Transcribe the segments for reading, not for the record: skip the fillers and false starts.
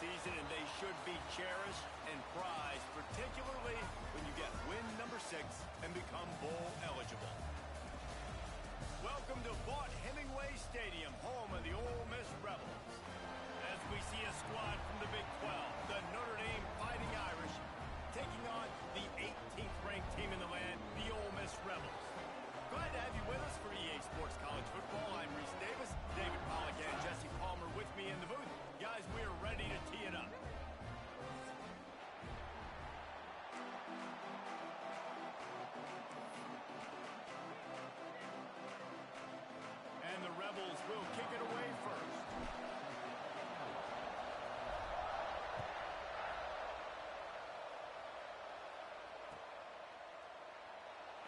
season, and they should be cherished and prized, particularly when you get win number 6 and become bowl eligible. Welcome to Vaught-Hemingway Stadium, home of the Ole Miss Rebels. As we see a squad from the Big 12, the Notre Dame Fighting Irish, taking on the 18th ranked team in the land, the Ole Miss Rebels. Glad to have you with us for EA Sports College Football. I'm Reese Davis, David Pollack and Jesse Palmer with me in the booth. Guys, we are ready to tee it up. And the Rebels will kick it away first.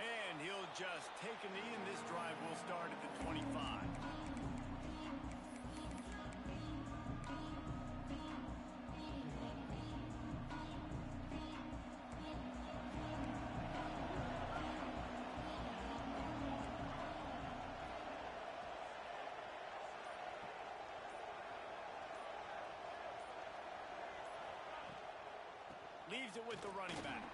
And he'll just take a knee, and this drive will start at the 25. Leaves it with the running back.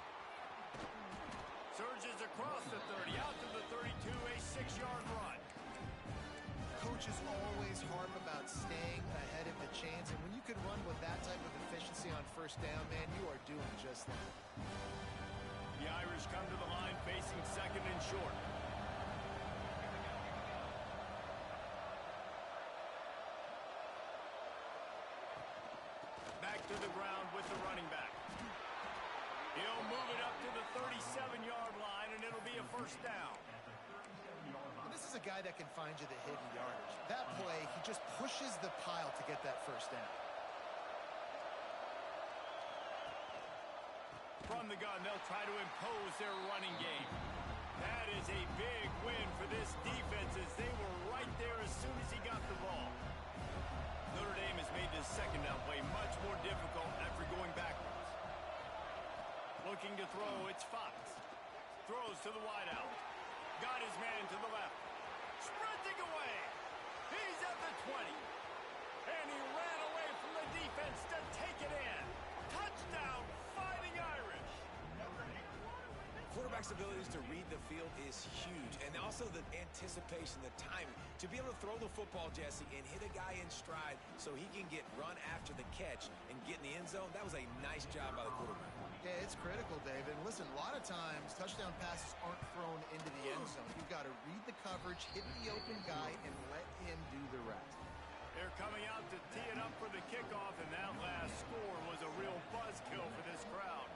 Surges across the 30, out to the 32, a 6-yard run. Coaches always harp about staying ahead of the chains, and when you can run with that type of efficiency on first down, man, you are doing just that. The Irish come to the line facing second and short. Back to the ground with the running back. He'll move it up to the 37-yard line, and it'll be a first down. And this is a guy that can find you the hidden yardage. That play, he just pushes the pile to get that first down. From the gun, they'll try to impose their running game. That is a big win for this defense, as they were right there as soon as he got the ball. Notre Dame has made this second down play much more difficult after going backwards. Looking to throw, it's Fox. Throws to the wideout. Got his man to the left. Sprinting away. He's at the 20. And he ran away from the defense to take it in. Touchdown, Fighting Irish. Quarterback's abilities to read the field is huge, and also the anticipation, the timing. To be able to throw the football, Jesse, and hit a guy in stride so he can get run after the catch and get in the end zone, that was a nice job by the quarterback. Yeah, it's critical, David. And listen, a lot of times, touchdown passes aren't thrown into the end zone. You've got to read the coverage, hit the open guy, and let him do the rest. They're coming out to tee it up for the kickoff, and that last score was a real buzzkill for this crowd.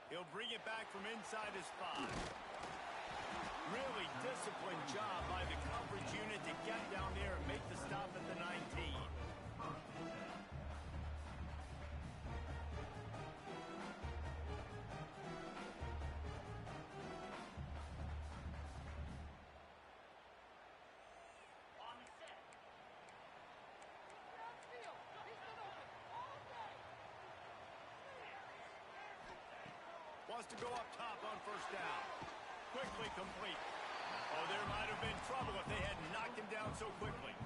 He'll bring it back from inside his 5. Really disciplined job by the coverage unit to get down there and make the stop at the 19. Wants to go up top on first down. Quickly complete. Oh, there might have been trouble if they had knocked him down so quickly.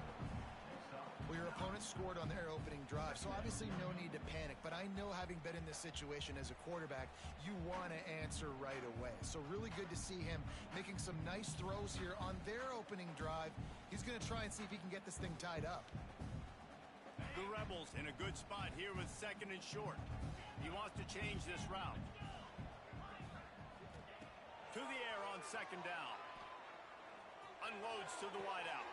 Well, your opponent scored on their opening drive, so obviously no need to panic. But I know, having been in this situation as a quarterback, you want to answer right away. So really good to see him making some nice throws here on their opening drive. He's going to try and see if he can get this thing tied up. The Rebels in a good spot here with second and short. He wants to change this route. To the air on second down. Unloads to the wideout.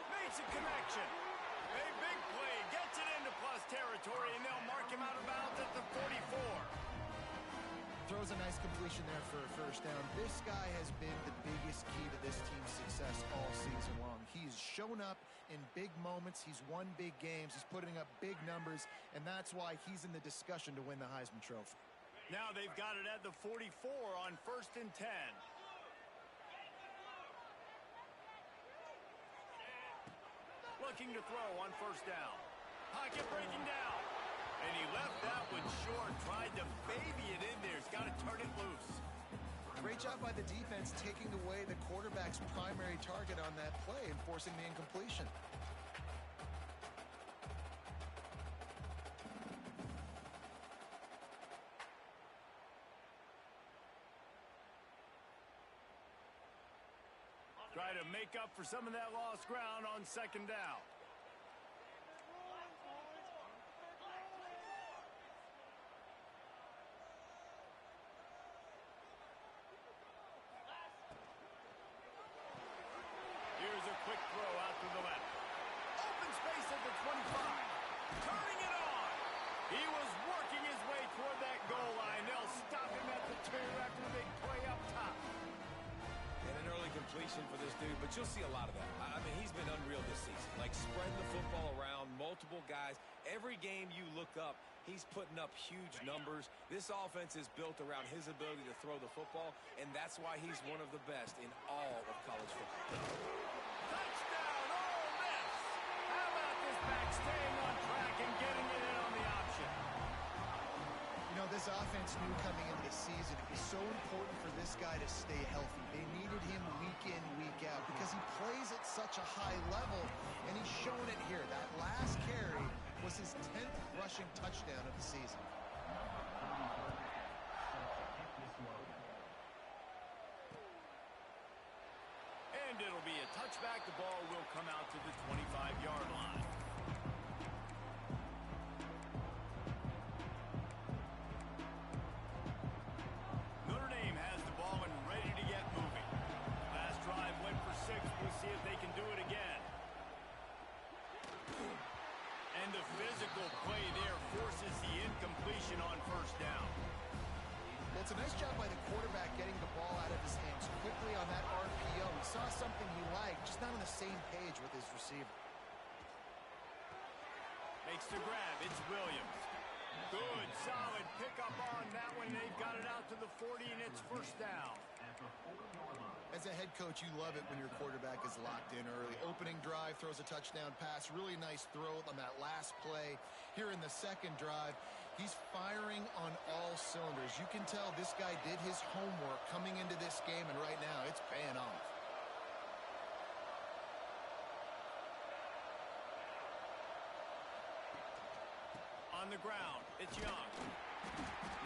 Makes a connection. A big play. Gets it into plus territory, and they'll mark him out of bounds at the 44. Throws a nice completion there for a first down. This guy has been the biggest key to this team's success all season long. He's shown up in big moments. He's won big games. He's putting up big numbers, and that's why he's in the discussion to win the Heisman Trophy. Now they've got it at the 44 on 1st and 10. Looking to throw on first down. Pocket breaking down. And he left that one short. Tried to baby it in there. He's got to turn it loose. Great Great job by the defense taking away the quarterback's primary target on that play and forcing the incompletion. Try to make up for some of that lost ground on second down. Here's a quick throw out to the left. Open space at the 25. Turning it on. He was working his way toward that goal line. They'll stop him at the 2 after the big play up top. And an early completion for this dude, but you'll see a lot of that. I mean, he's been unreal this season. Like, spreading the football around, multiple guys. Every game you look up, he's putting up huge numbers. This offense is built around his ability to throw the football, and that's why he's one of the best in all of college football. Touchdown, Ole Miss! How about this back staying on track and getting it in on the option? You know, this offense knew coming into the season it was so important for this guy to stay healthy. They needed him week in, week out because he plays at such a high level, and he's shown it here. That last carry was his 10th rushing touchdown of the season. And it'll be a touchback. The ball will come out to the 25-yard line. Notre Dame has the ball and ready to get moving. Last drive went for 6. We'll see if they can do it again. And the physical play there forces the incompletion on first down. Well, it's a nice job by the quarterback getting the ball out of his hands quickly on that RPO. He saw something he liked, just not on the same page with his receiver. Makes the grab. It's Williams. Good, solid pickup on that one. They've got it out to the 40, and it's first down. As a head coach, you love it when your quarterback is locked in early. Opening drive, throws a touchdown pass. Really nice throw on that last play. Here in the second drive, he's firing on all cylinders. You can tell this guy did his homework coming into this game, and right now it's paying off. On the ground, it's Young.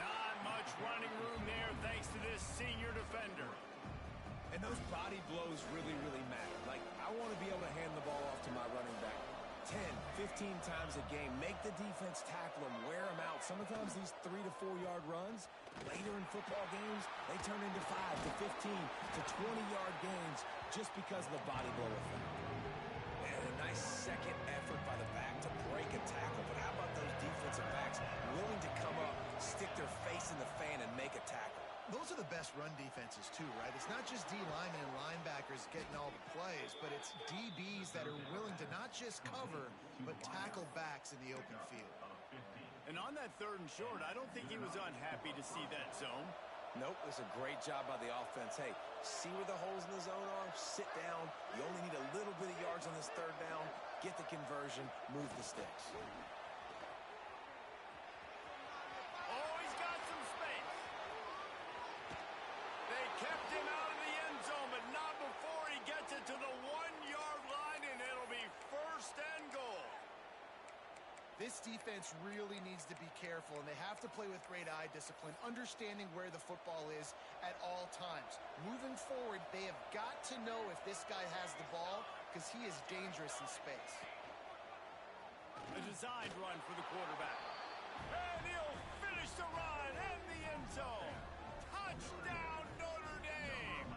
Not much running room there thanks to this senior defender. And those body blows really, really matter. Like, I want to be able to hand the ball off to my running back 10, 15 times a game. Make the defense tackle him, wear him out. Sometimes these 3 to 4 yard runs, later in football games, they turn into 5 to 15 to 20-yard gains just because of the body blow effect. And a nice second effort by the back to break a tackle. But how about those defensive backs willing to come up, stick their face in the fan, and make a tackle? Those are the best run defenses, too, right? It's not just D linemen and linebackers getting all the plays, but it's DBs that are willing to not just cover, but tackle backs in the open field. And on that 3rd and short, I don't think he was unhappy to see that zone. Nope, it's a great job by the offense. Hey, see where the holes in the zone are? Sit down. You only need a little bit of yards on this 3rd down. Get the conversion. Move the sticks. Oh, he's got some space. They kept him out of the end zone, but not before he gets it to the 1-yard line, and it'll be first and goal. This defense really needs to be careful, and they have to play with great eye discipline, understanding where the football is at all times. Moving forward, they have got to know if this guy has the ball, because he is dangerous in space. A designed run for the quarterback. And he'll finish the run in the end zone. Touchdown, Notre Dame!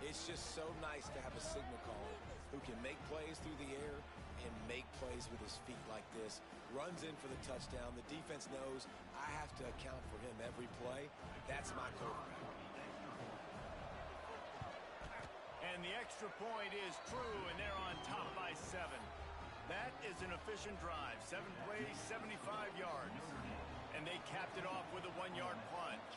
It's just so nice to have a signal caller who can make plays through the air and make plays with his feet like this. Runs in for the touchdown. The defense knows I have to account for him every play. That's my quarterback. And the extra point is true, and they're on top by 7. That is an efficient drive. 7 plays, 75 yards. And they capped it off with a 1-yard plunge.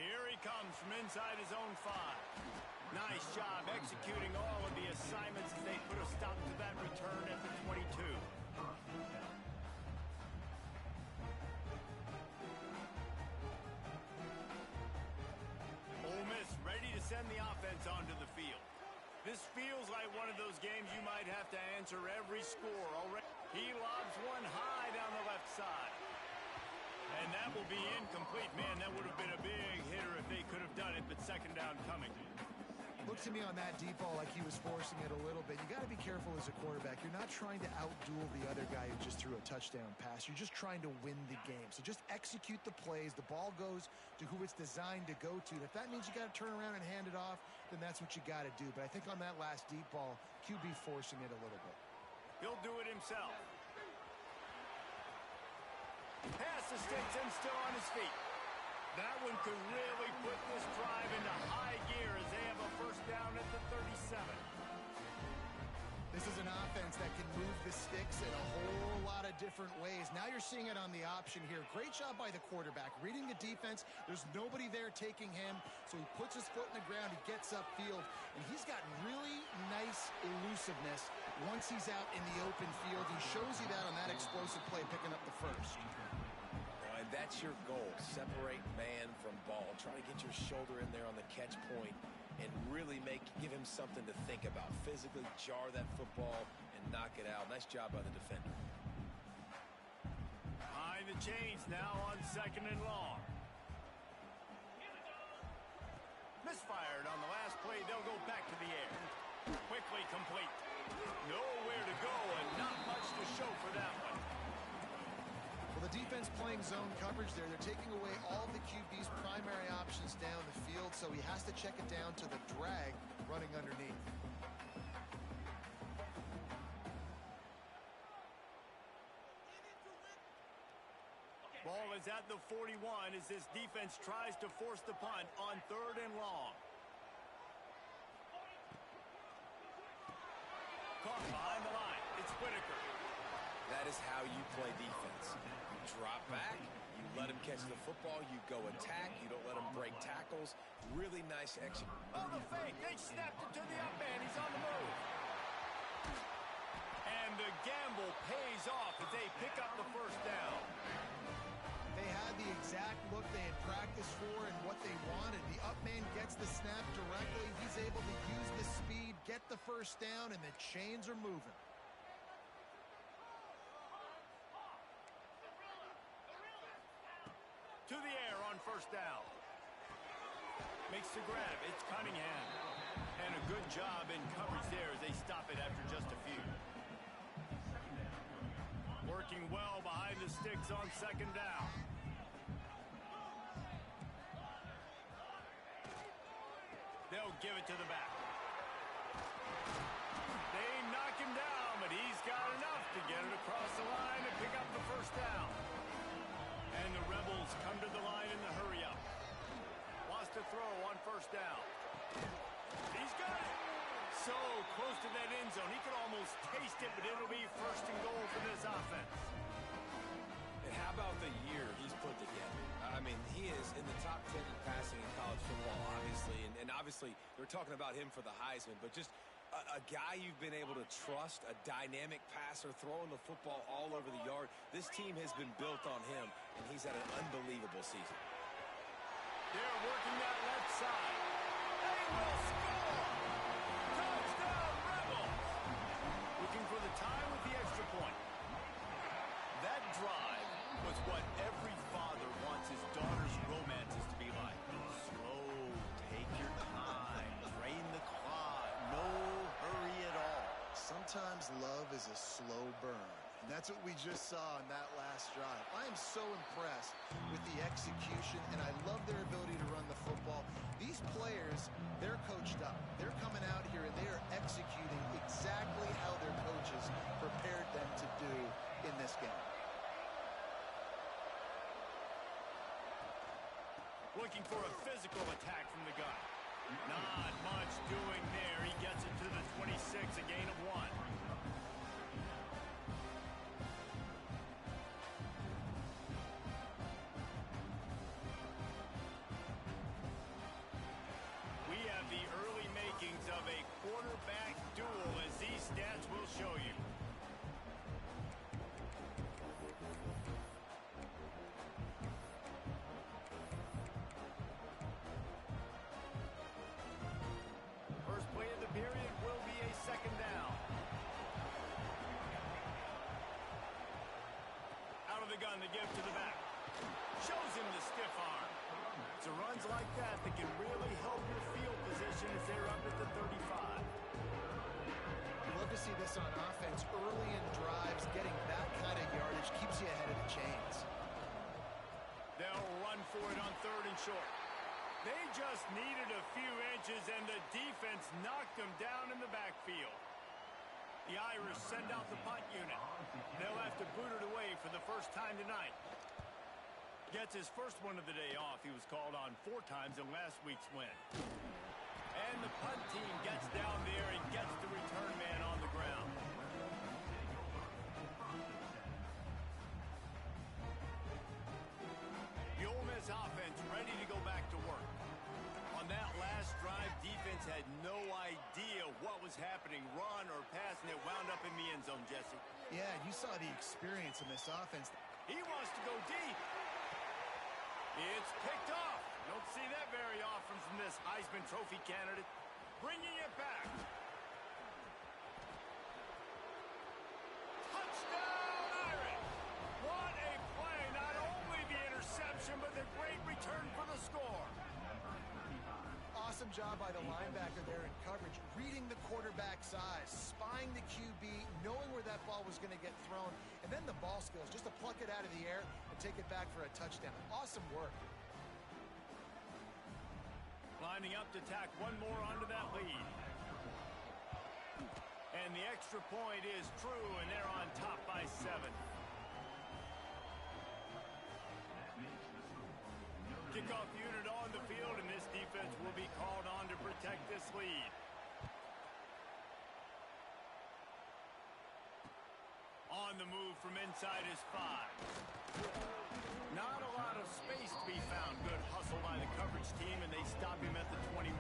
Here he comes from inside his own 5. Nice job executing all of the assignments as they put a stop to that return at the 22. offense onto the field. This feels like one of those games you might have to answer every score already. He lobs one high down the left side. And that will be incomplete. Man, that would have been a big hitter if they could have done it, but second down coming. Looked to me on that deep ball like he was forcing it a little bit. You got to be careful as a quarterback. You're not trying to outduel the other guy who just threw a touchdown pass. You're just trying to win the game. So just execute the plays. The ball goes to who it's designed to go to. And if that means you got to turn around and hand it off, then that's what you got to do. But I think on that last deep ball, QB forcing it a little bit. He'll do it himself. Pass the sticks and still on his feet. That one could really put this drive into high gear as they have a first down at the 37. This is an offense that can move the sticks in a whole lot of different ways. Now you're seeing it on the option here. Great job by the quarterback. Reading the defense, there's nobody there taking him, so he puts his foot in the ground, he gets upfield, and he's got really nice elusiveness once he's out in the open field. He shows you that on that explosive play, picking up the first. And that's your goal. Separate man from ball. Try to get your shoulder in there on the catch point and really give him something to think about. Physically jar that football and knock it out. Nice job by the defender. Behind the chains now on second and long. Misfired on the last play. They'll go back to the air. Quickly complete. Nowhere to go and not much to show for that one. Well, the defense playing zone coverage there. They're taking away all of the QB's primary options down the field, so he has to check it down to the drag running underneath. Ball is at the 41 as this defense tries to force the punt on third and long. Caught behind the line. It's Whitaker. That is how you play defense. You drop back, you let him catch the football, you go attack, you don't let him break tackles. Really nice execution. Oh, the fake. They snapped it to the up man. He's on the move. And the gamble pays off as they pick up the first down. They had the exact look they had practiced for and what they wanted. The up man gets the snap directly. He's able to use the speed, get the first down, and the chains are moving. To the air on first down. Makes the grab. It's Cunningham. And a good job in coverage there as they stop it after just a few. Working well behind the sticks on second down. They'll give it to the back. They knock him down, but he's got enough to get it across the line and pick up the first down. And the Rebels come to the line in the hurry-up. Wants to throw on first down. He's got it. So close to that end zone. He could almost taste it, but it'll be first and goal for this offense. And how about the year he's put together? I mean, he is in the top 10 in passing in college football, obviously. And obviously, they're talking about him for the Heisman, but just a guy you've been able to trust, a dynamic passer, throwing the football all over the yard. This team has been built on him, and he's had an unbelievable season. They're working that left side. They will score! Touchdown, Rebels! Looking for the tie with the extra point. That drive was what every father wants his daughter's romances to be like. Slow, take your time, drain the clock, no hurry at all. Sometimes love is a slow burn. And that's what we just saw on that last drive. I am so impressed with the execution, and I love their ability to run the football. These players, they're coached up. They're coming out here, and they are executing exactly how their coaches prepared them to do in this game. Looking for a physical attack from the gun. Not much doing there. He gets it to the 26, a gain of 1. We have the early makings of a quarterback duel, as these stats will show you. gun to give to the back. Shows him the stiff arm. It's a runs like that that can really help your field position as they're up at the 35. You love to see this on offense. Early in drives, getting that kind of yardage keeps you ahead of the chains. They'll run for it on 3rd and short. They just needed a few inches, and the defense knocked them down in the backfield. The Irish send out the punt unit. They'll have to boot it away for the first time tonight. Gets his first one of the day off. He was called on 4 times in last week's win. And the punt team gets down there and gets the return man on the ground. The Ole Miss offense ready to go back to work. On that last drive, defense had no idea what was happening, run or pass, and it wound up in the end zone, Jesse. Yeah, you saw the experience in this offense. He wants to go deep. It's picked off. Don't see that very often from this Heisman Trophy candidate. Bringing it back. Touchdown, Irish! What a play. Not only the interception, but the great return for the score. Awesome job by the linebacker there in coverage, reading the quarterback's eyes, spying the QB, knowing where that ball was going to get thrown, and then the ball skills, just to pluck it out of the air and take it back for a touchdown. Awesome work. Lining up to tack one more onto that lead. And the extra point is true, and they're on top by 7. Kickoff unit on the field, and this defense will be called on to protect this lead. On the move from inside his 5. Not a lot of space to be found. Good hustle by the coverage team, and they stop him at the 21.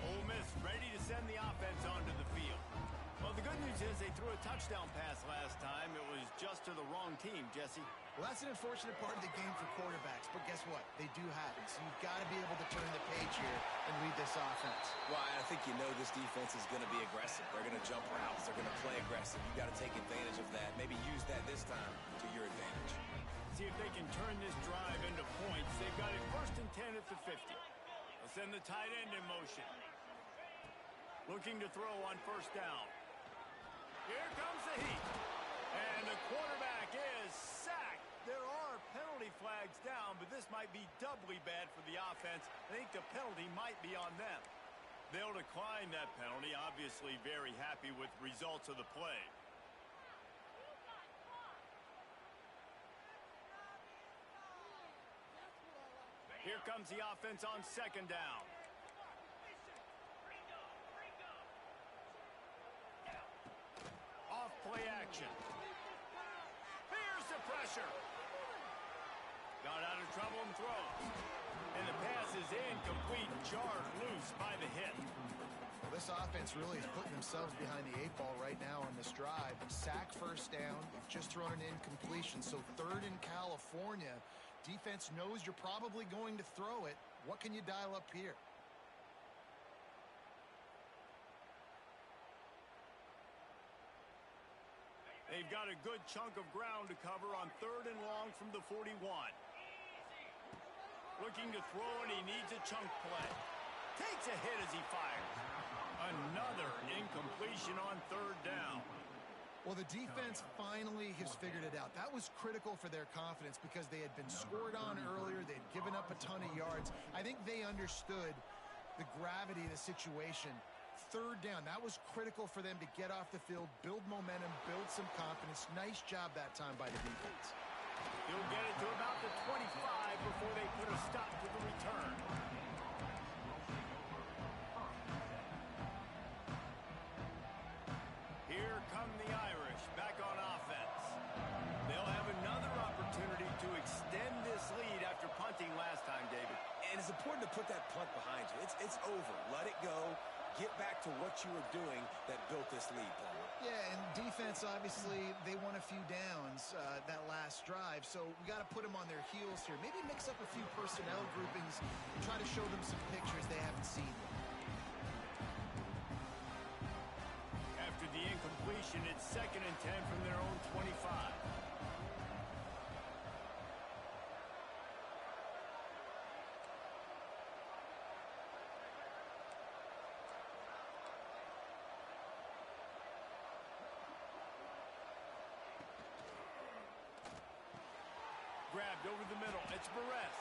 Ole Miss ready to send the offense onto the field. Well, the good news is they threw a touchdown pass last time. It was just to the wrong team, Jesse. Well, that's an unfortunate part of the game for quarterbacks, but guess what? They do happen, so you've got to be able to turn the page here and lead this offense. Well, I think you know this defense is going to be aggressive. They're going to jump routes. They're going to play aggressive. You've got to take advantage of that. Maybe use that this time to your advantage. See if they can turn this drive into points. They've got it 1st and 10 at the 50. They'll send the tight end in motion. Looking to throw on 1st down. Here comes the heat. And the quarterback is sacked. There are penalty flags down, but this might be doubly bad for the offense. I think the penalty might be on them. They'll decline that penalty, obviously very happy with results of the play. Here comes the offense on 2nd down. Off-play action. Here's the pressure. Got out of trouble and throws. And the pass is incomplete, jarred loose by the hit. Well, this offense really is putting themselves behind the 8 ball right now on this drive. Sack 1st down. They've just thrown an incompletion. So 3rd in California. Defense knows you're probably going to throw it. What can you dial up here? They've got a good chunk of ground to cover on 3rd and long from the 41. Looking to throw, and he needs a chunk play. Takes a hit as he fires. Another incompletion on 3rd down. Well, the defense finally has figured it out. That was critical for their confidence because they had been scored on earlier. They'd given up a ton of yards. I think they understood the gravity of the situation. 3rd down, that was critical for them to get off the field, build momentum, build some confidence. Nice job that time by the defense. He'll get it to about the 25 before they put a stop to the return. Here come the Irish back on offense. They'll have another opportunity to extend this lead after punting last time, David. And it's important to put that punt behind you. It's over. Let it go. Get back to what you were doing that built this lead, Palmer. Yeah, and defense, obviously, they won a few downs that last drive, so we got to put them on their heels here. Maybe mix up a few personnel groupings and try to show them some pictures they haven't seen. After the incompletion, it's 2nd and 10 from their own 25. Grabbed over the middle. It's Barres.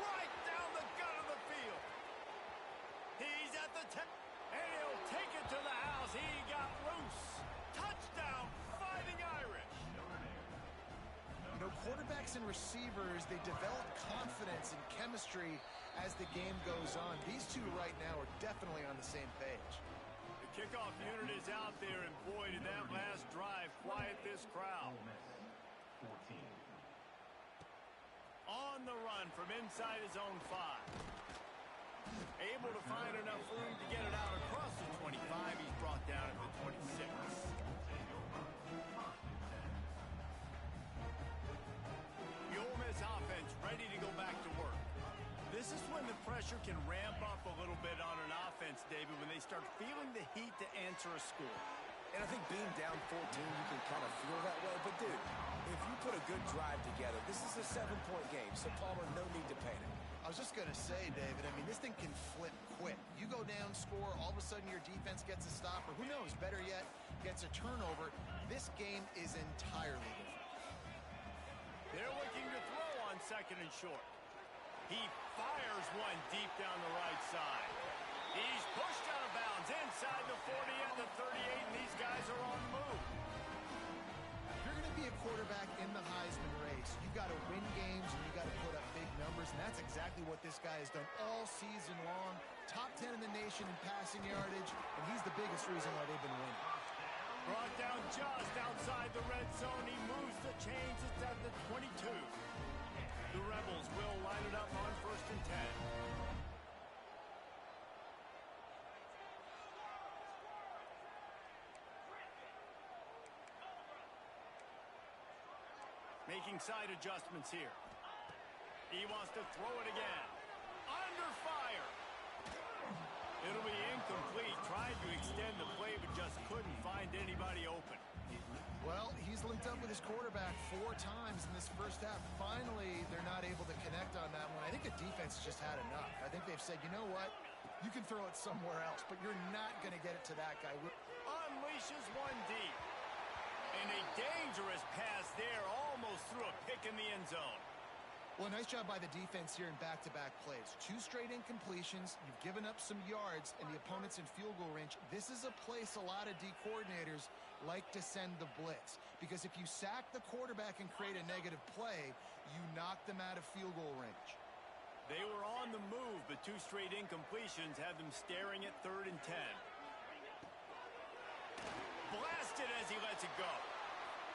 Right down the gut of the field. He's at the 10. And he'll take it to the house. He got loose. Touchdown, Fighting Irish. You know, quarterbacks and receivers, they develop confidence and chemistry as the game goes on. These two right now are definitely on the same page. The kickoff unit is out there, and boy, did that last drive quiet this crowd. On the run from inside his own 5. Able to find enough room to get it out across the 25. He's brought down at the 26. The Ole Miss offense ready to go back to work. This is when the pressure can ramp up a little bit on an offense, David, when they start feeling the heat to answer a score. And I think being down 14, you can kind of feel that way. But, dude, if you put a good drive together, this is a 7-point game. So, Palmer, no need to panic. I was just going to say, David, I mean, this thing can flip quick. You go down, score, all of a sudden your defense gets a stop, or who knows, better yet, gets a turnover. This game is entirely different. They're looking to throw on 2nd and short. He fires one deep down the right side. He's pushed out of bounds inside the 40 and the 38, and these guys are on the move. If you're going to be a quarterback in the Heisman race, you got to win games and you got to put up big numbers, and that's exactly what this guy has done all season long. Top 10 in the nation in passing yardage, and he's the biggest reason why they've been winning. Brought down just outside the red zone. He moves the chains. It's at the 22. The Rebels will line it up on 1st and 10. Making side adjustments here. He wants to throw it again. Under fire. It'll be incomplete. Tried to extend the play, but just couldn't find anybody open. Well, he's linked up with his quarterback 4 times in this first half. Finally, they're not able to connect on that one. I think the defense just had enough. I think they've said, you know what? You can throw it somewhere else, but you're not going to get it to that guy. Unleashes one deep. And a dangerous pass there, almost threw a pick in the end zone. Well, nice job by the defense here in back-to-back plays. 2 straight incompletions. You've given up some yards, and the opponent's in field goal range. This is a place a lot of D coordinators like to send the blitz, because if you sack the quarterback and create a negative play, you knock them out of field goal range. They were on the move, but 2 straight incompletions have them staring at 3rd and 10. Blasted as he lets it go.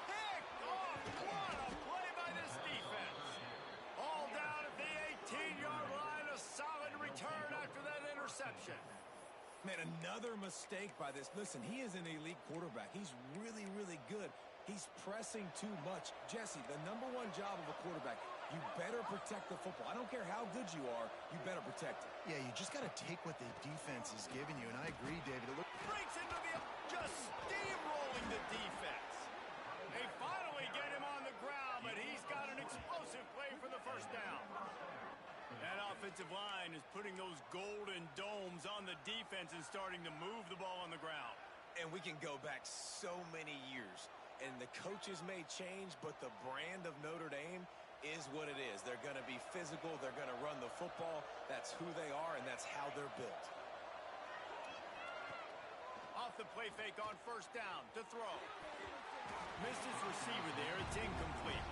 Picked off. What a play by this defense. All down at the 18-yard line. A solid return after that interception. Man, another mistake by this. Listen, he is an elite quarterback. He's really, really good. He's pressing too much. Jesse, the #1 job of a quarterback, you better protect the football. I don't care how good you are, you better protect it. Yeah, you just got to take what the defense is giving you, and I agree, David. Breaks into the... just steamrolling the defense. They finally get him on the ground, but he's got an explosive play for the first down. That offensive line is putting those golden domes on the defense and starting to move the ball on the ground. And we can go back so many years, and the coaches may change, but the brand of Notre Dame is what it is. They're going to be physical. They're going to run the football. That's who they are, and that's how they're built. Off the play fake on 1st down to throw. Missed his receiver there. It's incomplete.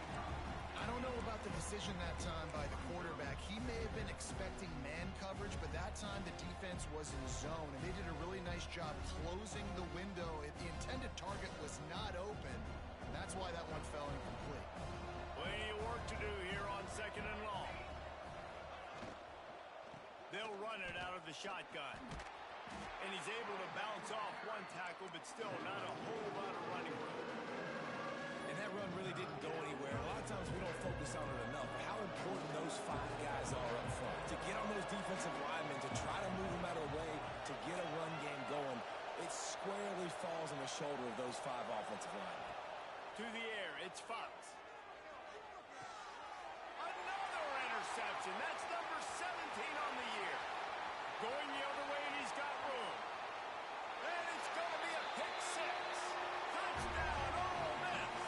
I don't know about the decision that time by the quarterback. He may have been expecting man coverage, but that time the defense was in zone, and they did a really nice job closing the window. The intended target was not open, and that's why that one fell incomplete. Plenty of work to do here on 2nd and long. They'll run it out of the shotgun. And he's able to bounce off one tackle, but still not a whole lot of running room. And that run really didn't go anywhere. A lot of times we don't focus on it enough, but how important those 5 guys are up front. To get on those defensive linemen, to try to move them out of the way, to get a run game going. It squarely falls on the shoulder of those 5 offensive linemen. To the air, it's Fox. Another interception. That's number 17 on the year. Going the other way, and he's got room. And it's going to be a pick 6. Touchdown, Ole Miss.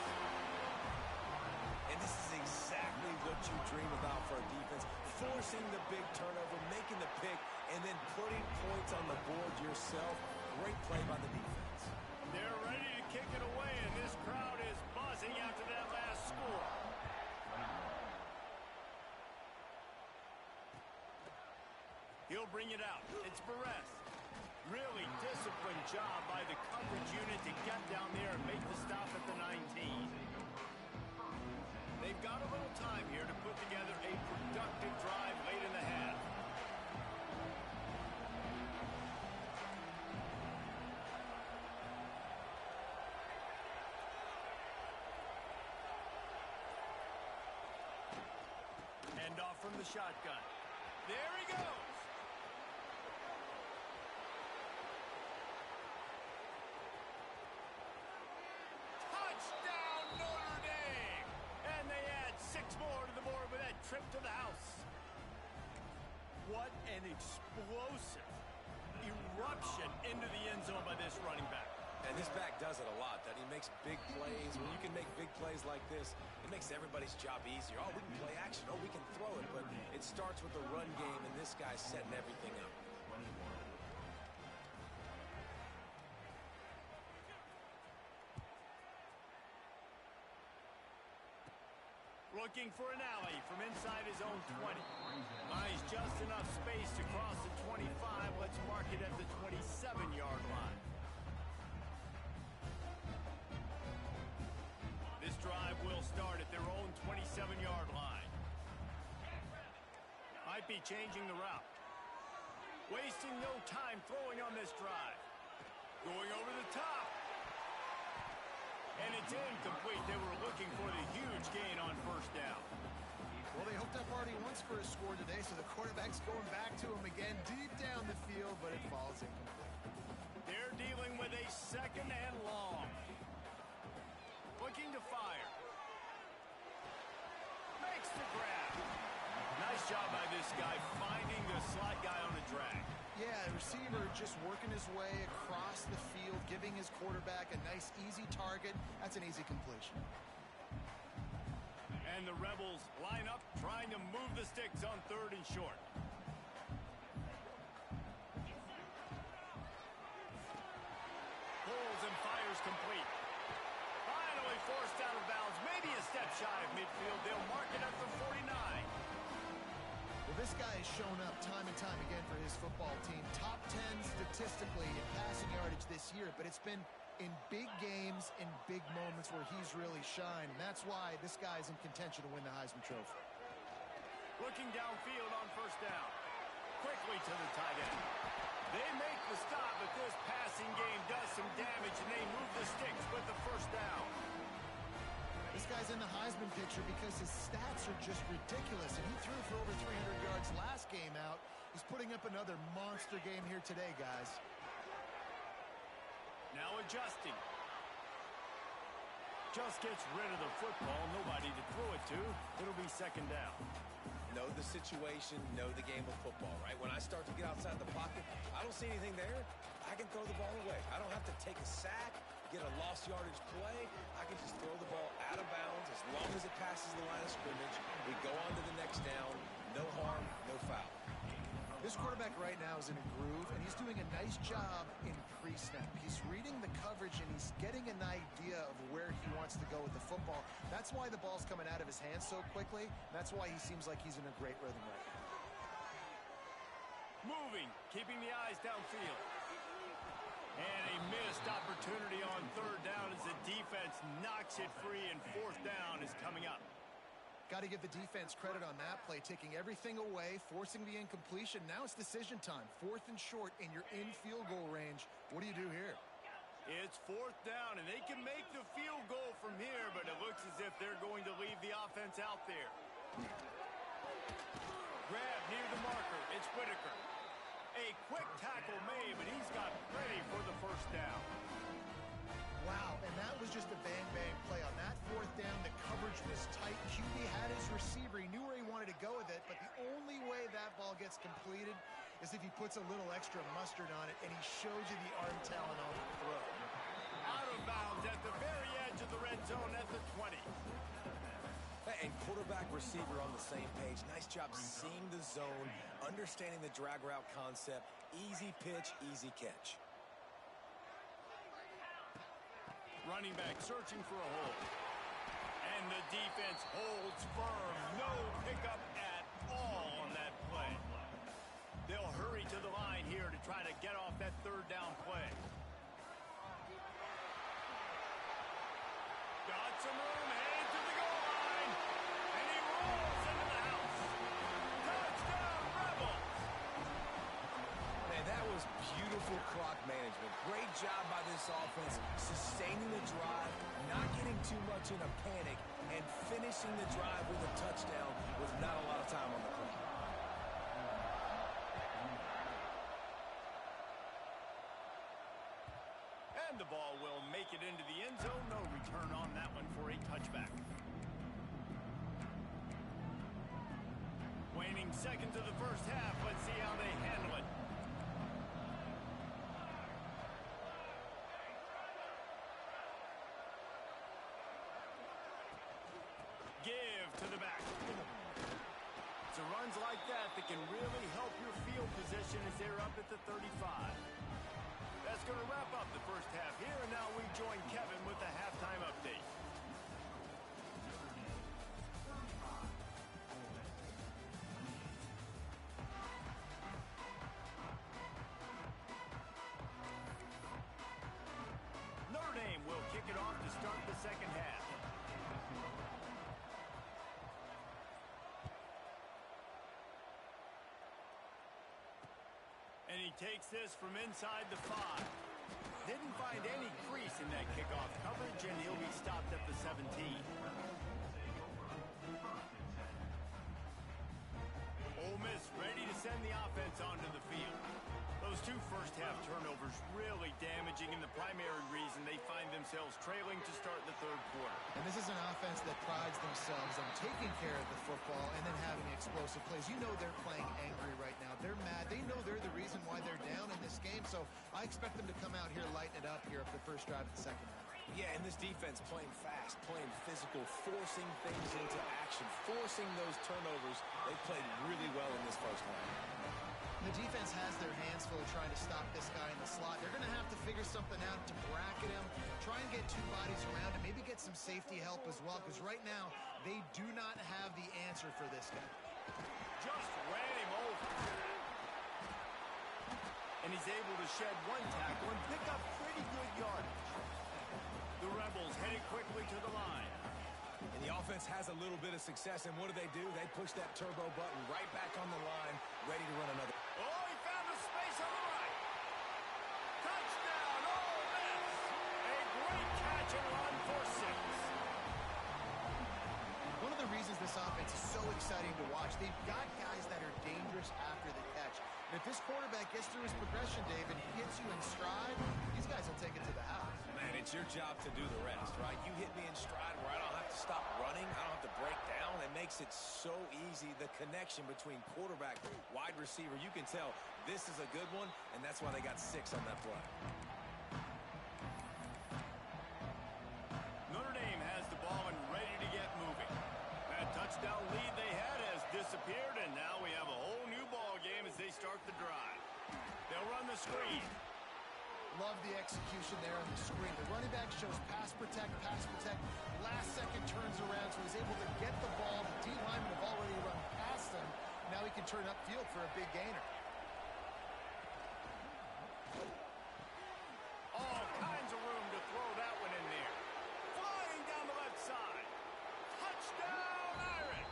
And this is exactly what you dream about for a defense. Forcing the big turnover, making the pick, and then putting points on the board yourself. Great play by the defense. They're ready to kick it away, and this crowd is buzzing after that last score. He'll bring it out. It's Barres. Really disciplined job by the coverage unit to get down there and make the stop at the 19. They've got a little time here to put together a productive drive late in the half. Hand off from the shotgun. There he goes. Touchdown, Notre Dame. And they add 6 more to the board with that trip to the house. What an explosive eruption into the end zone by this running back. And this back does it a lot, that he makes big plays. When you can make big plays like this, it makes everybody's job easier. Oh, we can play action. Oh, we can throw it. But it starts with the run game, and this guy's setting everything up. Looking for an alley from inside his own 20. Buys just enough space to cross the 25. Let's mark it at the 27-yard line. This drive will start at their own 27-yard line. Might be changing the route. Wasting no time throwing on this drive. Going over the top. And it's incomplete. They were looking for the huge gain on first down. Well, they hooked up already once for a score today, so the quarterback's going back to him again deep down the field, but it falls incomplete. They're dealing with a second and long. Looking to fire. Makes the grab. Nice job by this guy finding the slot guy on the drag. Yeah, the receiver just working his way across the field, giving his quarterback a nice, easy target. That's an easy completion. And the Rebels line up, trying to move the sticks on 3rd and short. Pulls and fires complete. Finally forced out of bounds, maybe a step shy of midfield. They'll mark it at the 49. Well, this guy has shown up time and time again for his football team. Top 10 statistically in passing yardage this year, but it's been in big games, in big moments where he's really shined. And that's why this guy's in contention to win the Heisman Trophy. Looking downfield on first down. Quickly to the tight end. They make the stop, but this passing game does some damage, and they move the sticks with the first down. This guy's in the Heisman picture because his stats are just ridiculous, and he threw for over 300 yards last game out. He's putting up another monster game here today, guys. Now adjusting. Just gets rid of the football. Nobody to throw it to. It'll be second down. Know the situation, know the game of football, right? When I start to get outside the pocket, I don't see anything there. I can throw the ball away. I don't have to take a sack, get a lost yardage play. I can just throw the ball out of bounds as long as it passes the line of scrimmage. We go on to the next down. No harm, no foul. This quarterback right now is in a groove, and he's doing a nice job in pre-snap. He's reading the coverage, and he's getting an idea of where he wants to go with the football. That's why the ball's coming out of his hands so quickly. That's why he seems like he's in a great rhythm right now. Moving, keeping the eyes downfield. And a missed opportunity on 3rd down as the defense knocks it free, and 4th down is coming up. Got to give the defense credit on that play, taking everything away, forcing the incompletion. Now it's decision time. 4th and short, and you're in field goal range. What do you do here? It's 4th down, and they can make the field goal from here, but it looks as if they're going to leave the offense out there. Grab near the marker. It's Whitaker. A quick tackle made, but he's got plenty for the first down. Wow, and that was just a bang-bang play. On that fourth down, the coverage was tight. QB had his receiver. He knew where he wanted to go with it, but the only way that ball gets completed is if he puts a little extra mustard on it, and he shows you the arm talent on the throw. Out of bounds at the very edge of the red zone at the 20. And quarterback receiver on the same page. Nice job seeing the zone, understanding the drag route concept. Easy pitch, easy catch. Running back searching for a hole. And the defense holds firm. No pickup at all on that play. They'll hurry to the line here to try to get off that third down play. Got some room, headed to the goal line. And he rolls into the house. Touchdown, Rebels! Man, that was beautiful clock management. Great job by this offense, sustaining the drive, not getting too much in a panic, and finishing the drive with a touchdown with not a lot of time on the clock. And the ball will make it into the end zone. No return on that one for a touchback. Waning seconds of the first half. Let's see how they handle it. Give to the back. It's runs like that that can really help your field position as they're up at the 35. That's going to wrap up the first half here, and now we join Kevin with the halftime update. Notre Dame will kick it off to start the second half. And he takes this from inside the 5. Didn't find any crease in that kickoff coverage, and he'll be stopped at the 17. Ole Miss ready to send the offense onto the field. Those two first-half turnovers really damaging, and the primary reason they find themselves trailing to start the third quarter. And this is an offense that prides themselves on taking care of the football and then having explosive plays. You know they're playing angry right now. They're mad. They know they're the reason why they're down in this game, so I expect them to come out here, lighten it up here at the first drive of the second half. Yeah, and this defense playing fast, playing physical, forcing things into action, forcing those turnovers. They played really well in this first half. The defense has their hands full trying to stop this guy in the slot. They're going to have to figure something out to bracket him, try and get two bodies around him, maybe get some safety help as well, because right now they do not have the answer for this guy. Just ran him over. And he's able to shed one tackle and pick up pretty good yardage. The Rebels headed quickly to the line. And the offense has a little bit of success, and what do? They push that turbo button right back on the line, ready to run another. Oh, he found a space on the right. Touchdown, Ole Miss. A great catch and run for 6. One of the reasons this offense is so exciting to watch, they've got guys that are dangerous after the catch. And if this quarterback gets through his progression, Dave, and he gets you in stride, these guys will take it to the house. Man, it's your job to do the rest, right? You hit me in stride where I don't have to stop running. I don't have to break down. It makes it so easy. The connection between quarterback, wide receiver, you can tell this is a good one, and that's why they got 6 on that play. Notre Dame has the ball and ready to get moving. That touchdown lead they had has disappeared, and now we have a whole new ball game as they start the drive. They'll run the screen. Love the execution there on the screen. The running back shows pass protect. Last second turns around, so he's able to get the ball. The D linemen have already run past him. Now he can turn upfield for a big gainer. All kinds of room to throw that one in there. Flying down the left side. Touchdown, Irish.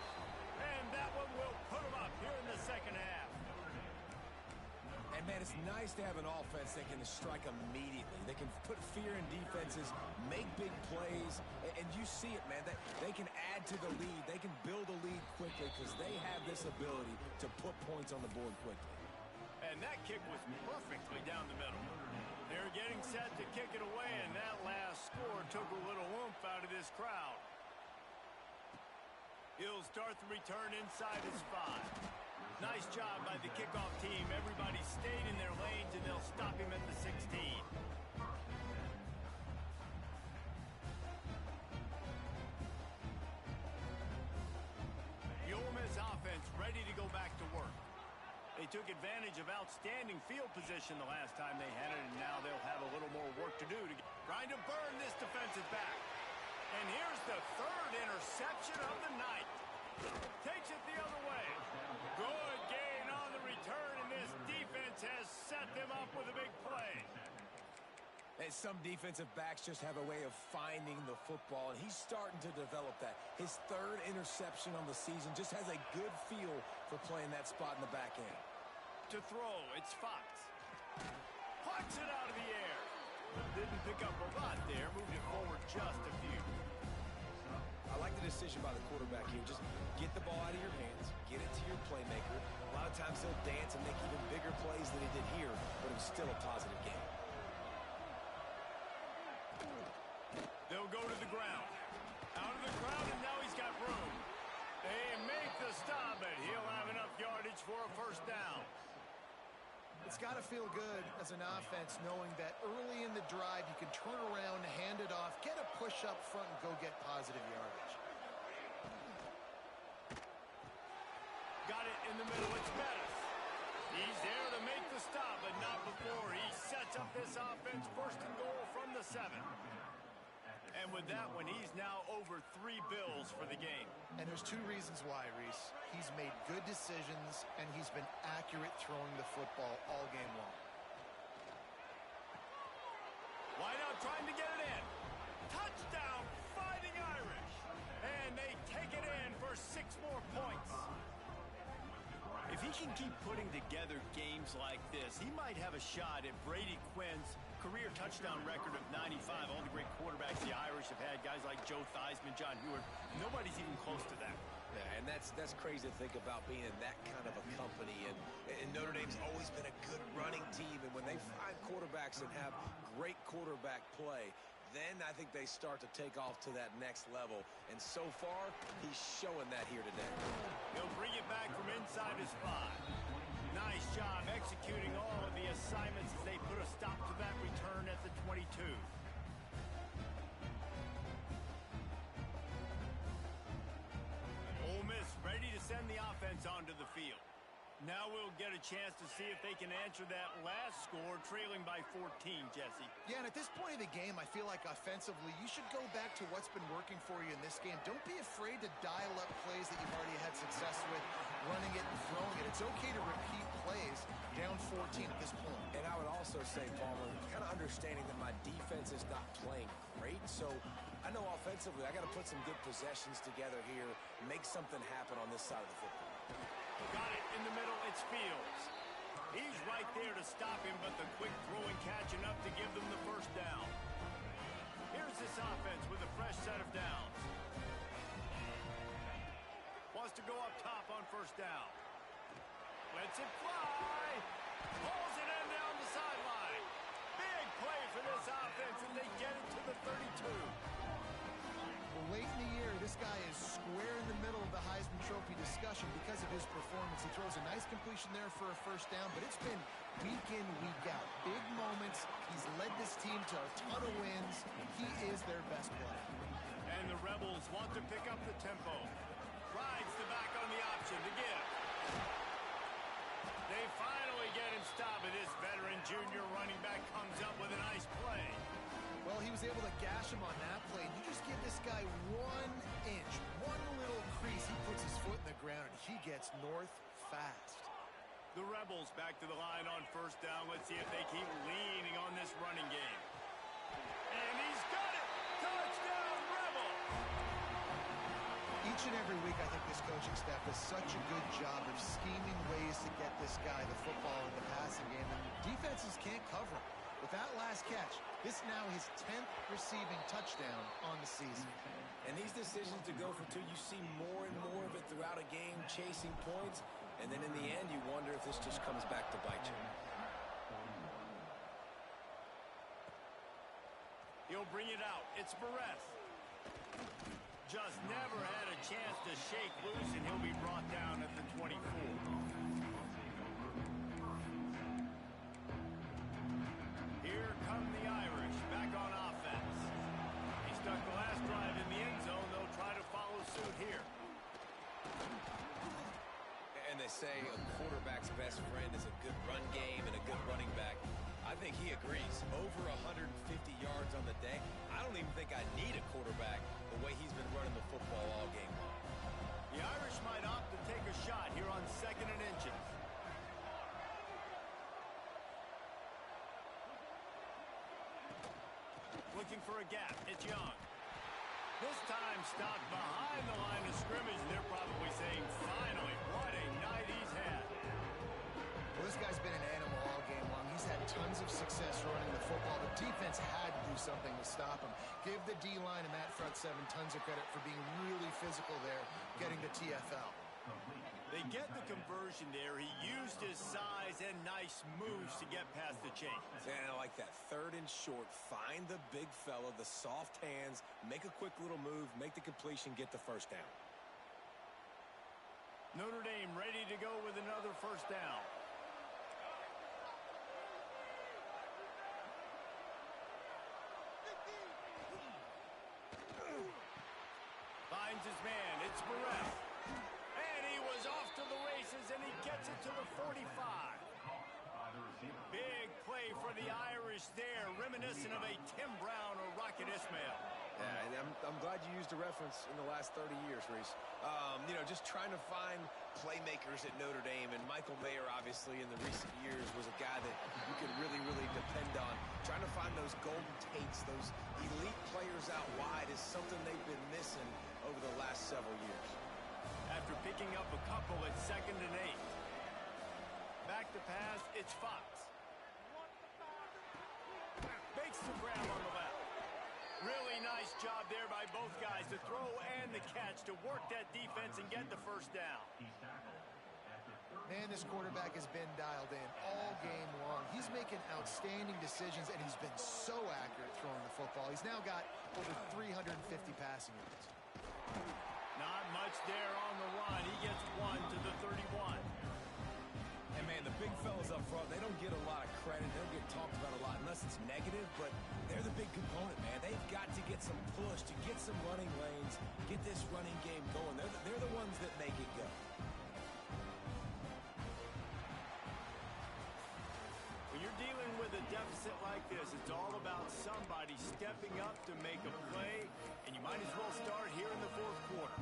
And that one will put them up here in the second half. And, man, it's nice to have an offense that can strike immediately. They can put fear in defenses, make big plays, and you see it, man. They can add to the lead. They can build a lead quickly because they have this ability to put points on the board quickly. And that kick was perfectly down the middle. They're getting set to kick it away, and that last score took a little oomph out of this crowd. He'll start the return inside his 5. Nice job by the kickoff team. Everybody stayed in their lanes, and they'll stop him at the 16. The Ole Miss offense ready to go back to work. They took advantage of outstanding field position the last time they had it, and now they'll have a little more work to do to trying to burn this defensive back. And here's the 3rd interception of the night. Takes it the other way. Good gain on the return, and this defense has set them up with a big play. And some defensive backs just have a way of finding the football, and he's starting to develop that. His 3rd interception on the season just has a good feel for playing that spot in the back end. To throw, it's Fox. Punch it out of the air. Didn't pick up a lot there, moved it forward just a few. I like the decision by the quarterback here. Just get the ball out of your hands, get it to your playmaker. A lot of times he'll dance and make even bigger plays than he did here, but it was still a positive game. They'll go to the ground. Out of the ground, and now he's got room. They make the stop, but he'll have enough yardage for a 1st down. It's got to feel good as an offense knowing that early in the drive you can turn around, hand it off, get a push up front, and go get positive yardage. Got it in the middle. It's Bettis. He's there to make the stop, but not before he sets up this offense 1st and goal from the 7. And with that one, he's now over 3 bills for the game. And there's 2 reasons why, Reese. He's made good decisions, and he's been accurate throwing the football all game long. Why not trying to get it in? Touchdown, Fighting Irish. And they take it in for 6 more points. If he can keep putting together games like this, he might have a shot at Brady Quinn's career touchdown record of 95. All the great quarterbacks the Irish have had, guys like Joe Theismann, John Heward, nobody's even close to that. Yeah, and that's crazy to think about being in that kind of a company. And Notre Dame's always been a good running team. And when they find quarterbacks and have great quarterback play, then I think they start to take off to that next level. And so far, he's showing that here today. He'll bring it back from inside his 5. Nice job executing all of the assignments as they put a stop to that return at the 22. Ole Miss ready to send the offense onto the field. Now we'll get a chance to see if they can answer that last score, trailing by 14, Jesse. Yeah, and at this point of the game, I feel like offensively, you should go back to what's been working for you in this game. Don't be afraid to dial up plays that you've already had success with, running it and throwing it. It's okay to repeat plays down 14 at this point. And I would also say, Palmer, kind of understanding that my defense is not playing great, so I know offensively I got to put some good possessions together here, make something happen on this side of the football. Got it in the middle, it's Fields. He's right there to stop him, but the quick throw and catch enough to give them the 1st down. Here's this offense with a fresh set of downs. Wants to go up top on 1st down. Lets it fly. Pulls it in down the sideline. Big play for this offense, and they get it to the 32. Well, late in the year, this guy is square in the middle of the Heisman Trophy discussion because of his performance. He throws a nice completion there for a 1st down, but it's been week in, week out. Big moments. He's led this team to a ton of wins. He is their best player. And the Rebels want to pick up the tempo. Rides the back on the option to give. They finally get him stopped, and this veteran junior running back comes up with a nice play. Well, he was able to gash him on that play. You just give this guy 1 inch, one little crease. He puts his foot in the ground, and he gets north fast. The Rebels back to the line on 1st down. Let's see if they keep leaning on this running game. And he's got it! Touchdown, Rebels! Each and every week, I think this coaching staff does such a good job of scheming ways to get this guy the football in the passing game, and defenses can't cover him. With that last catch, this now his 10th receiving touchdown on the season. And these decisions to go for 2, you see more and more of it throughout a game, chasing points. And then in the end, you wonder if this just comes back to bite you. He'll bring it out. It's Barres. Just never had a chance to shake loose, and he'll be brought down at the 24. Here come the Irish back on offense. He stuck the last drive in the end zone. They'll try to follow suit here. And they say a quarterback's best friend is a good run game and a good running back. I think he agrees. Over 150 yards on the day. I don't even think I need a quarterback the way he's been running the football all game long. The Irish might opt to take a shot here on 2nd and inches. Looking for a gap. It's Young. This time stopped behind the line of scrimmage. They're probably saying, finally, what a night he's had. Well, this guy's been an animal all game long. He's had tons of success running the football. The defense had to do something to stop him. Give the D-line and that front seven tons of credit for being really physical there, getting to TFL. They get the conversion there. He used his size and nice moves to get past the chains. And I like that 3rd and short. Find the big fella, the soft hands, make a quick little move, make the completion, get the first down. Notre Dame ready to go with another first down. Finds his man. It's Barres. And he was off to the races, and he gets it to the 45. Big play for the Irish there, reminiscent of a Tim Brown or Rocket Ismail. Yeah, and I'm glad you used a reference in the last 30 years, Reese. You know, just trying to find playmakers at Notre Dame, and Michael Mayer, obviously, in the recent years, was a guy that you could really, really depend on. Trying to find those golden takes, those elite players out wide is something they've been missing over the last several years. After picking up a couple at 2nd and 8. Back to pass, it's Fox. Makes the grab on the left. Really nice job there by both guys, the throw and the catch, to work that defense and get the first down. Man, this quarterback has been dialed in all game long. He's making outstanding decisions, and he's been so accurate throwing the football. He's now got over 350 passing yards. Not much there on the run. He gets one to the 31. And, man, the big fellas up front, they don't get a lot of credit. They don't get talked about a lot unless it's negative, but they're the big component, man. They've got to get some push, to get some running lanes, get this running game going. They're the ones that make it go. When you're dealing with a deficit like this, it's all about somebody stepping up to make a play, and you might as well start here in the 4th quarter.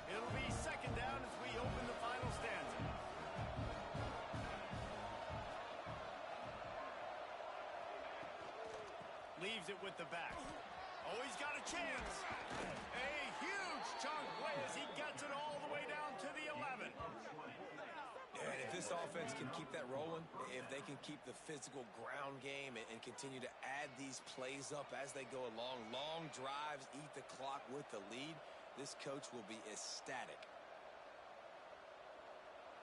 It'll be 2nd down as we open the final stanza. Leaves it with the back. Oh, he's got a chance. A huge chunk play as he gets it all the way down to the 11. And if this offense can keep that rolling, if they can keep the physical ground game and continue to add these plays up as they go along, long drives, eat the clock with the lead, this coach will be ecstatic.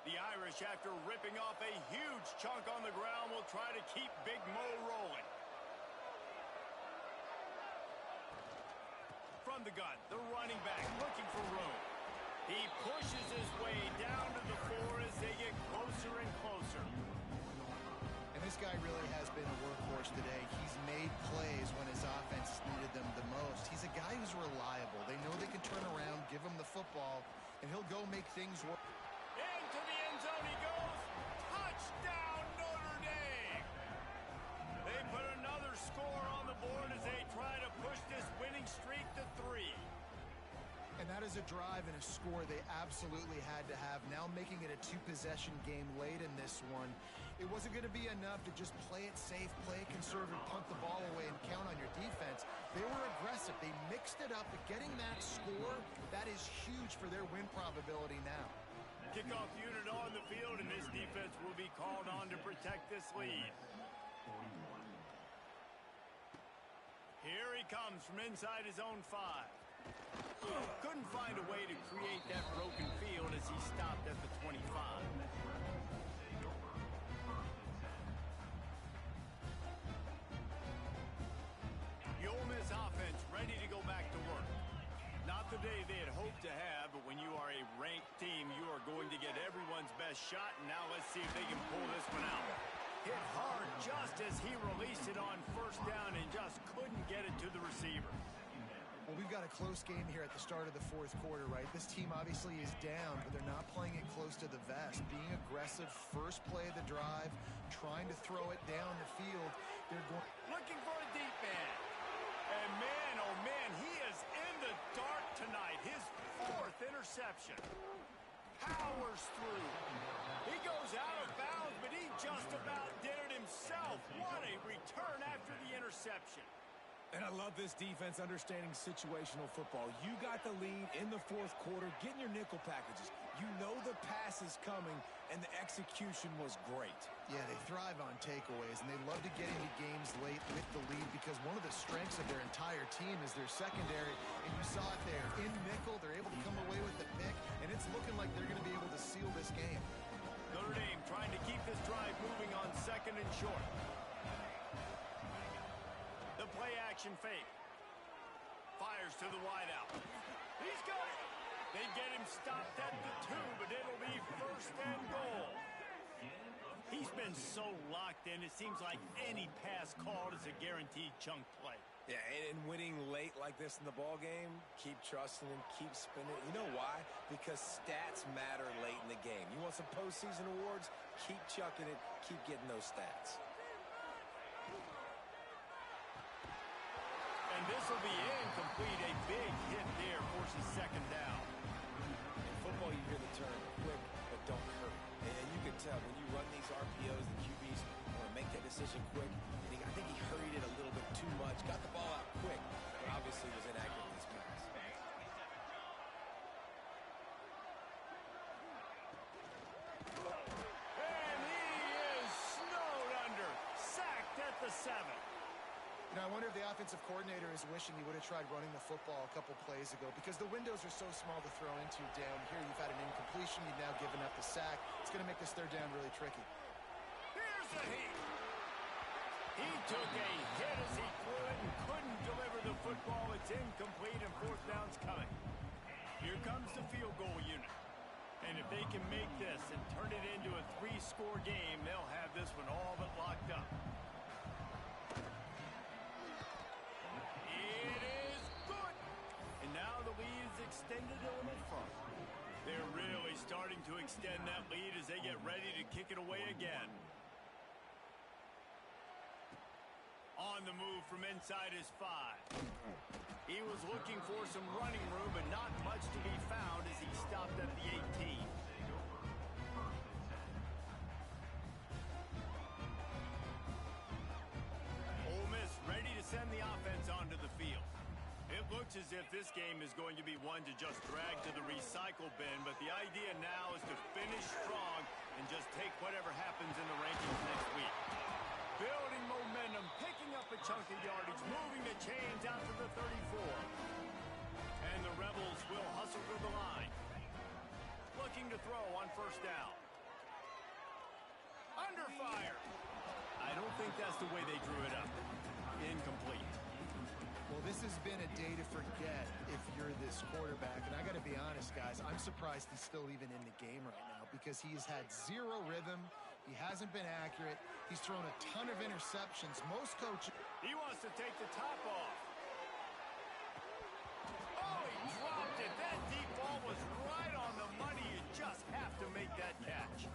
The Irish, after ripping off a huge chunk on the ground, will try to keep Big Mo rolling. From the gun, the running back looking for room. He pushes his way down to the 4 as they get closer and closer. And this guy really has been a workhorse today. He's made plays when his offense needed them the most. He's a guy who's reliable. They know they can turn around, give him the football, and he'll go make things work. Into the end zone he goes. Touchdown, Notre Dame! They put another score on the board as they try to push this winning streak to 3. And that is a drive and a score they absolutely had to have. Now making it a 2-possession game late in this one. It wasn't going to be enough to just play it safe, play it conservative, punt the ball away, and count on your defense. They were aggressive. They mixed it up, but getting that score, that is huge for their win probability now. Kickoff unit on the field, and this defense will be called on to protect this lead. Here he comes from inside his own 5. Couldn't find a way to create that broken field as he stopped at the 25. The Ole Miss offense ready to go back to work. Not the day they had hoped to have, but when you are a ranked team, you are going to get everyone's best shot. And now let's see if they can pull this one out. Hit hard just as he released it on first down and just couldn't get it to the receiver. Well, we've got a close game here at the start of the fourth quarter, right? This team obviously is down, but they're not playing it close to the vest. Being aggressive, first play of the drive, trying to throw it down the field. They're going looking for a deep man. And man, oh man, he is in the dark tonight. His fourth interception. Powers through. He goes out of bounds, but he just about did it himself. What a return after the interception. And I love this defense understanding situational football. You got the lead in the fourth quarter, getting your nickel packages. You know the pass is coming, and the execution was great. Yeah, they thrive on takeaways, and they love to get into games late with the lead because one of the strengths of their entire team is their secondary, and you saw it there. In nickel, they're able to come away with the pick, and it's looking like they're going to be able to seal this game. Notre Dame trying to keep this drive moving on second and short. The play-action fake. Fires to the wideout. He's got it. They get him stopped at the 2, but it'll be first and goal. He's been so locked in, it seems like any pass called is a guaranteed chunk play. Yeah, and winning late like this in the ball game, keep trusting him, keep spinning. You know why? Because stats matter late in the game. You want some postseason awards? Keep chucking it, keep getting those stats. And this will be incomplete. A big hit there forces second down. In football, you hear the term quick but don't hurt. And you can tell when you run these RPOs, the QBs want to make that decision quick. And I think he hurried it a little bit too much. Got the ball out quick, but obviously was inaccurate in his pass. And he is snowed under. Sacked at the 7. You know, I wonder if the offensive coordinator is wishing he would have tried running the football a couple plays ago because the windows are so small to throw into down here. You've had an incompletion. You've now given up the sack. It's going to make this third down really tricky. Here's the heat. He took a hit as he threw it and couldn't deliver the football. It's incomplete and fourth down's coming. Here comes the field goal unit. And if they can make this and turn it into a 3-score game, they'll have this one all but locked up. Extended a little further. They're really starting to extend that lead as they get ready to kick it away again. On the move from inside his 5. He was looking for some running room, but not much to be found as he stopped at the 18. Ole Miss ready to send the offense onto the field. It looks as if this game is going to be one to just drag to the recycle bin, but the idea now is to finish strong and just take whatever happens in the rankings next week. Building momentum, picking up a chunk of yardage, moving the chains out to the 34. And the Rebels will hustle to the line. Looking to throw on first down. Under fire. I don't think that's the way they drew it up. Incomplete. Well, this has been a day to forget if you're this quarterback. And I got to be honest, guys, I'm surprised he's still even in the game right now because he's had zero rhythm. He hasn't been accurate. He's thrown a ton of interceptions. Most coaches... He wants to take the top off. Oh, he dropped it. That deep ball was right on the money. You just have to make that catch.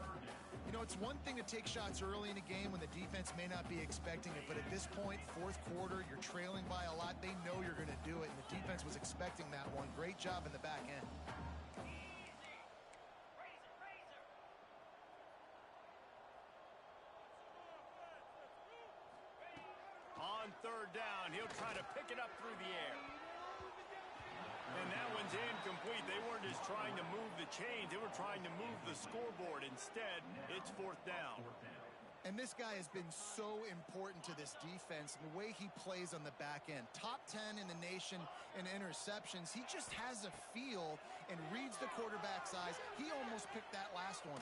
You know, it's one thing to take shots early in a game when the defense may not be expecting it, but at this point, fourth quarter, you're trailing by a lot. They know you're going to do it, and the defense was expecting that one. Great job in the back end. On third down, he'll try to pick it up through the air. And that one's incomplete. They weren't just trying to move the chains. They were trying to move the scoreboard. Instead, it's fourth down. And this guy has been so important to this defense and the way he plays on the back end. Top 10 in the nation in interceptions. He just has a feel and reads the quarterback's eyes. He almost picked that last one.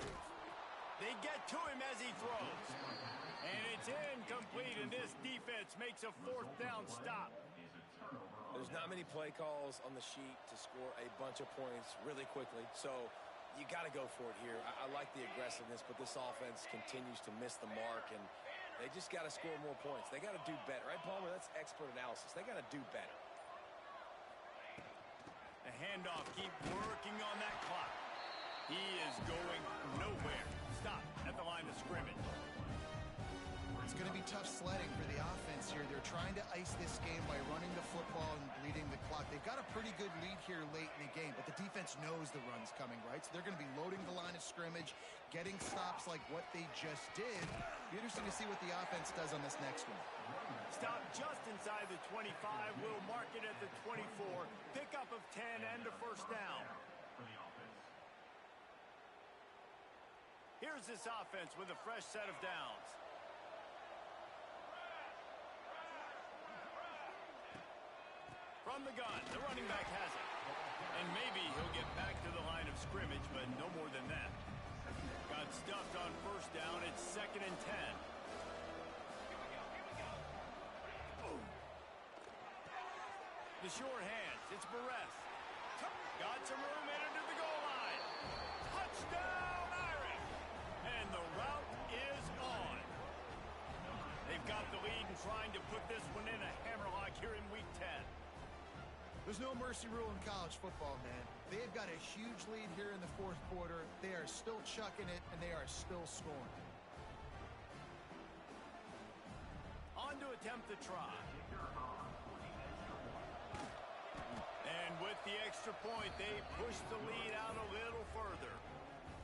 They get to him as he throws. And it's incomplete, and this defense makes a 4th down stop. There's not many play calls on the sheet to score a bunch of points really quickly, so you got to go for it here. I like the aggressiveness, but this offense continues to miss the mark, and they just got to score more points. They got to do better, right, Palmer? That's expert analysis. They got to do better. The handoff, keep working on that clock. He is going nowhere. Stop at the line of scrimmage. It's going to be tough sledding for the offense here. They're trying to ice this game by running the football and bleeding the clock. They've got a pretty good lead here late in the game, but the defense knows the run's coming, right? So they're going to be loading the line of scrimmage, getting stops like what they just did. Be interesting to see what the offense does on this next one. Stop just inside the 25. We'll mark it at the 24. Pickup of 10 and a 1st down. Here's this offense with a fresh set of downs. From the gun, the running back has it. And maybe he'll get back to the line of scrimmage, but no more than that. Got stuffed on 1st down. It's 2nd and 10. The short hands. It's Barres. Got some room in into the goal line. Touchdown, Irish! And the route is on. They've got the lead and trying to put this one in a hammerlock here in Week 10. There's no mercy rule in college football, man. They've got a huge lead here in the 4th quarter. They are still chucking it, and they are still scoring. On to attempt the try. And with the extra point, they push the lead out a little further.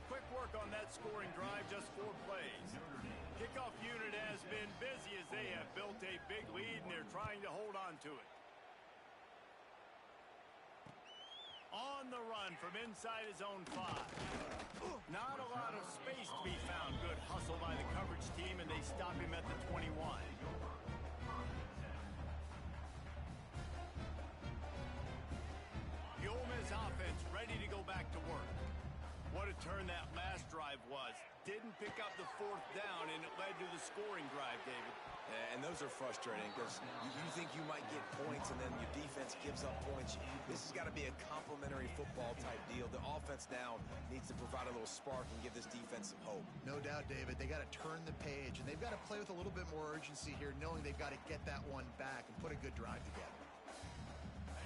Quick work on that scoring drive, just 4 plays. Kickoff unit has been busy as they have built a big lead, and they're trying to hold on to it. On the run from inside his own 5. Not a lot of space to be found. Good hustle by the coverage team, and they stop him at the 21. The Ole Miss offense ready to go back to work. What a turn that last drive was. Didn't pick up the 4th down, and it led to the scoring drive, David. And those are frustrating because you think you might get points and then your defense gives up points. This has got to be a complementary football type deal. The offense now needs to provide a little spark and give this defense some hope. No doubt, David. They got to turn the page, and they've got to play with a little bit more urgency here, knowing they've got to get that one back and put a good drive together.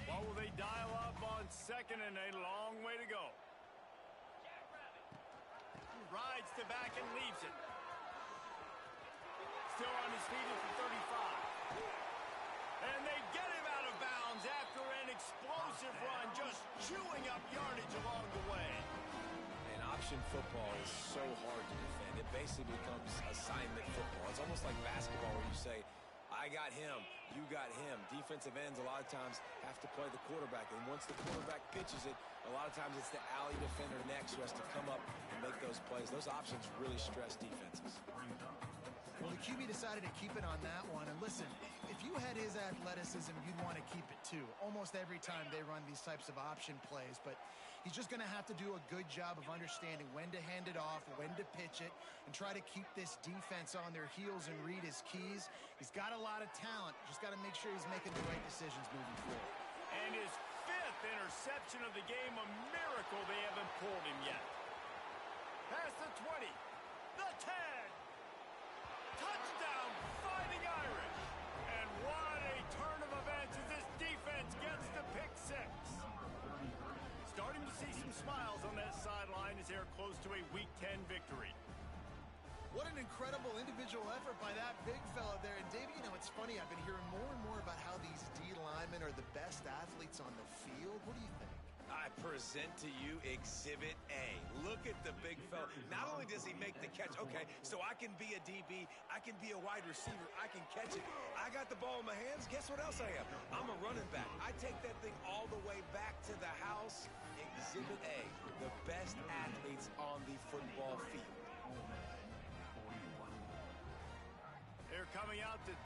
What will they dial up on 2nd and a long way to go? Rides to back and leaves it. Still on his feet at the 35. And they get him out of bounds after an explosive run, just chewing up yardage along the way. And option football is so hard to defend. It basically becomes assignment football. It's almost like basketball where you say, I got him, you got him. Defensive ends a lot of times have to play the quarterback, and once the quarterback pitches it, a lot of times it's the alley defender next who has to come up and make those plays. Those options really stress defenses. Well, the QB decided to keep it on that one. And listen, if you had his athleticism, you'd want to keep it too. Almost every time they run these types of option plays. But he's just going to have to do a good job of understanding when to hand it off, when to pitch it, and try to keep this defense on their heels and read his keys. He's got a lot of talent. Just got to make sure he's making the right decisions moving forward. And his 5th interception of the game, a miracle they haven't pulled him yet. Past the 20, the 10. Touchdown, Fighting Irish. And what a turn of events as this defense gets the pick 6. Starting to see some smiles on that sideline as they're close to a Week 10 victory. What an incredible individual effort by that big fella there. And Dave, you know, it's funny, I've been hearing more and more about how these D linemen are the best athletes on the field. What do you think? I present to you Exhibit A. Look at the big fella. Not only does he make the catch, okay, so I can be a DB, I can be a wide receiver, I can catch it. I got the ball in my hands. Guess what else I am? I'm a running back. I take that thing all the way back to the house. Exhibit A, the best athletes on the football field. they're coming out to